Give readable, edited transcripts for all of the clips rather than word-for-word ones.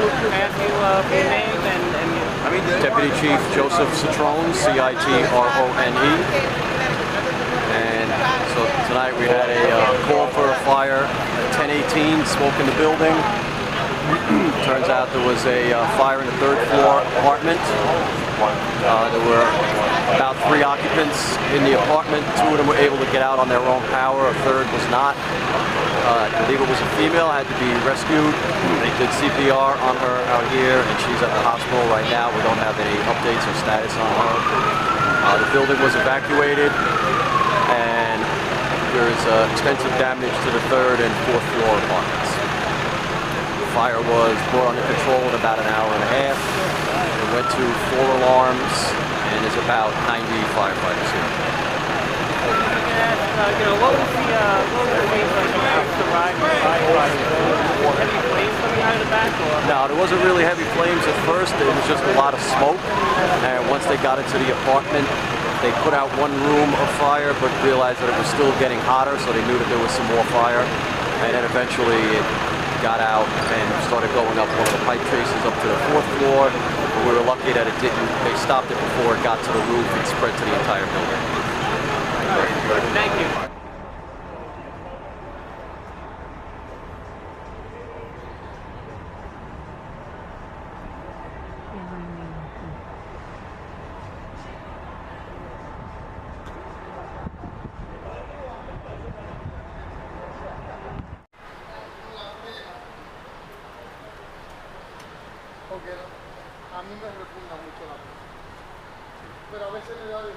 ask you for your name and Deputy Chief Joseph Citrone, C-I-T-R-O-N-E. And so tonight we had a call for a fire at 10:18, smoke in the building. Turns out there was a fire in the third floor apartment. There were about 3 occupants in the apartment. 2 of them were able to get out on their own power. A third was not. I believe it was a female, had to be rescued. They did CPR on her out here, and she's at the hospital right now. We don't have any updates or status on her. The building was evacuated, and there is extensive damage to the 3rd and 4th floor apartments. The fire was brought under control in about an hour and a half. It went to 4 alarms, and there's about 90 firefighters here. what was the thing like to ride with firefighters? Heavy flames coming out of the back? Or? No, there wasn't really heavy flames at first. It was just a lot of smoke. And once they got into the apartment, they put out 1 room of fire, but realized that it was still getting hotter, so they knew that there was some more fire. And then eventually it got out and started going up one of the pipe traces up to the 4th floor. But we were lucky that it didn't. They stopped it before it got to the roof and spread to the entire building. Thank you. Porque a mí me repugna mucho la cosa, pero a veces me da de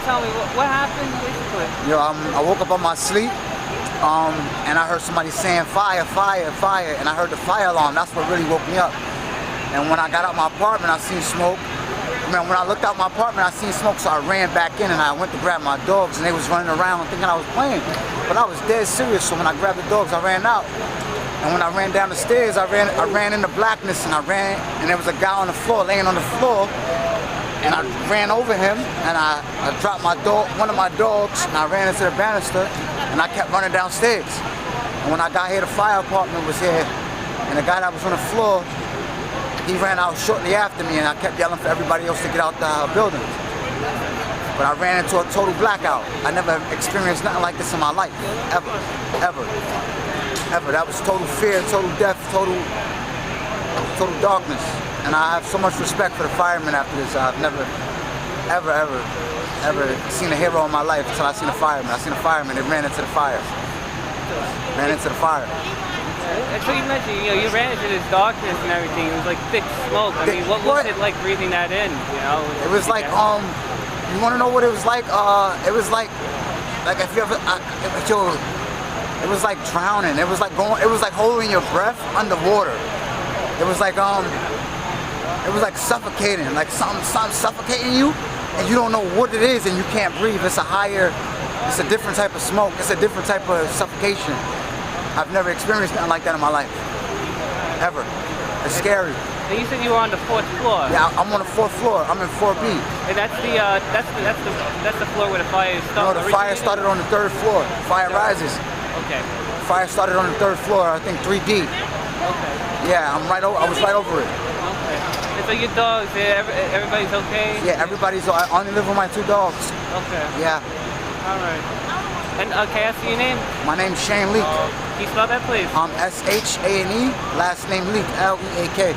tell me what happened basically? Yo, I woke up on my sleep, and I heard somebody saying fire, fire, fire, and I heard the fire alarm. That's what really woke me up. And when I got out my apartment, I seen smoke. Man, when I looked out my apartment, I seen smoke, so I ran back in and I went to grab my dogs, and they was running around thinking I was playing. But I was dead serious, so when I grabbed the dogs, I ran out. And when I ran down the stairs, I ran into blackness, and there was a guy on the floor, laying on the floor, and I ran over him, and I dropped one of my dogs, and I ran into the banister, and I kept running downstairs. And when I got here, the fire department was here, and the guy that was on the floor, he ran out shortly after me, and I kept yelling for everybody else to get out the building. But I ran into a total blackout. I never experienced nothing like this in my life, ever, ever, ever. That was total fear, total death, total darkness. And I have so much respect for the firemen after this. I've never, ever seen a hero in my life until I seen a fireman. I seen a fireman that ran into the fire. Ran into the fire. That's what you mentioned, you ran into this darkness and everything. It was like thick smoke. I mean, what was it like breathing that in, It was like, you want to know what it was like? It was like if you ever, it was like drowning. It was like holding your breath underwater. It was like suffocating, like something suffocating you, and you don't know what it is, and you can't breathe. It's a different type of smoke. It's a different type of suffocation. I've never experienced nothing like that in my life, ever. It's scary. And you said you were on the 4th floor. Yeah, I'm on the 4th floor. I'm in 4B. And that's the floor where the fire started. No, the fire started on the 3rd floor. Fire rises. Okay. Fire started on the 3rd floor. I think 3D. Okay. Yeah, I was right over it. Okay. And so your dogs, everybody's okay? Yeah, I only live with my 2 dogs. Okay. Yeah. All right. And can I see your name? My name's Shane Leak. Can you spell that, please? S-H-A-N-E, last name Leak, L-E-A-K.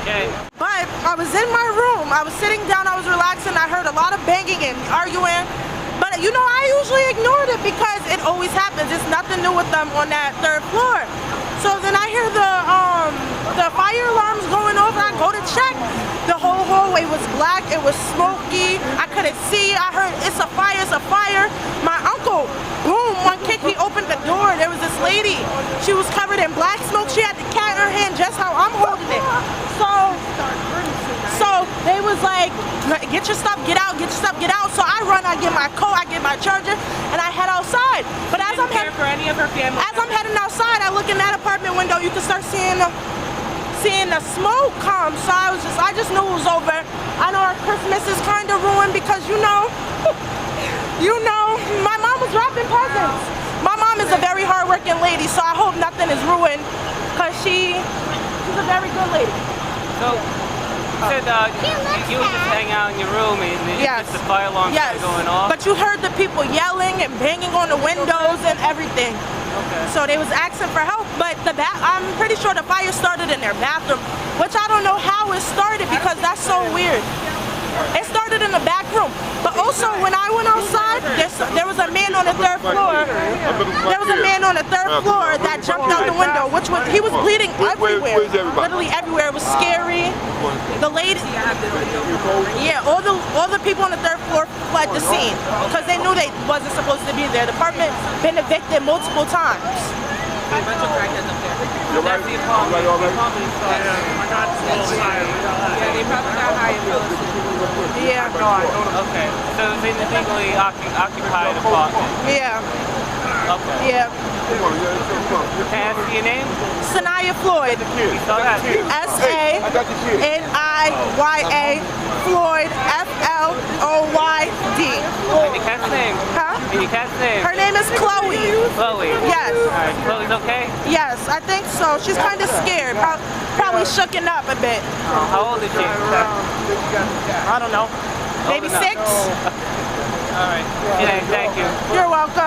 Okay. But I was in my room, I was sitting down, I was relaxing, I heard a lot of banging and arguing. But I usually ignored it because it always happens. It's nothing new with them on that 3rd floor. So then I hear the fire alarms going over, I go to check. The whole hallway was black, it was smoky, I couldn't see, I heard it's a fire, it's a fire. My uncle, boom, one kick, he opened the door, there was this lady. She was covered in black smoke, she had the cat in her hand just how I'm holding it. So they was like, get your stuff, get out, get your stuff, get out. So I run, I get my coat, I get my charger, and I head outside. But as I'm heading outside, I look in that apartment window, you can start seeing the smoke come. So I just knew it was over. I know our Christmas is kind of ruined because my mom was wrapping presents. My mom is a very hard-working lady, so I hope nothing is ruined because she's a very good lady. So you said you were just hanging out in your room and just the fire alarm started going off? But you heard the people yelling and banging on the windows and everything. Okay. So they was asking for help, but I'm pretty sure the fire started in their bathroom, which I don't know how it started because that's so weird. It started in the back room. But also when I went outside, there was a man on the 3rd floor. There was a man on the 3rd floor that jumped out the window, he was bleeding everywhere. Literally everywhere. It was scary. The lady, all the people on the 3rd floor fled the scene because they knew they wasn't supposed to be there. The apartment been evicted multiple times. That's the apartment. The apartment started. They probably got high in Yeah. Okay. So it was in the legally occupied apartment. Yeah. Okay. Yeah. Can I see your name? Sanaya Floyd. You saw that? S-A-N-I-Y-A Floyd, F-L-O-Y-D. And your cat's name? Huh? And your cat's name? Her name is Chloe. Chloe? Yes. Alright, Chloe's okay? Yes, I think so. She's kind of scared. Probably shooken up a bit. How old is she? I don't know. Maybe 6? Alright. Yeah, thank you. You're welcome.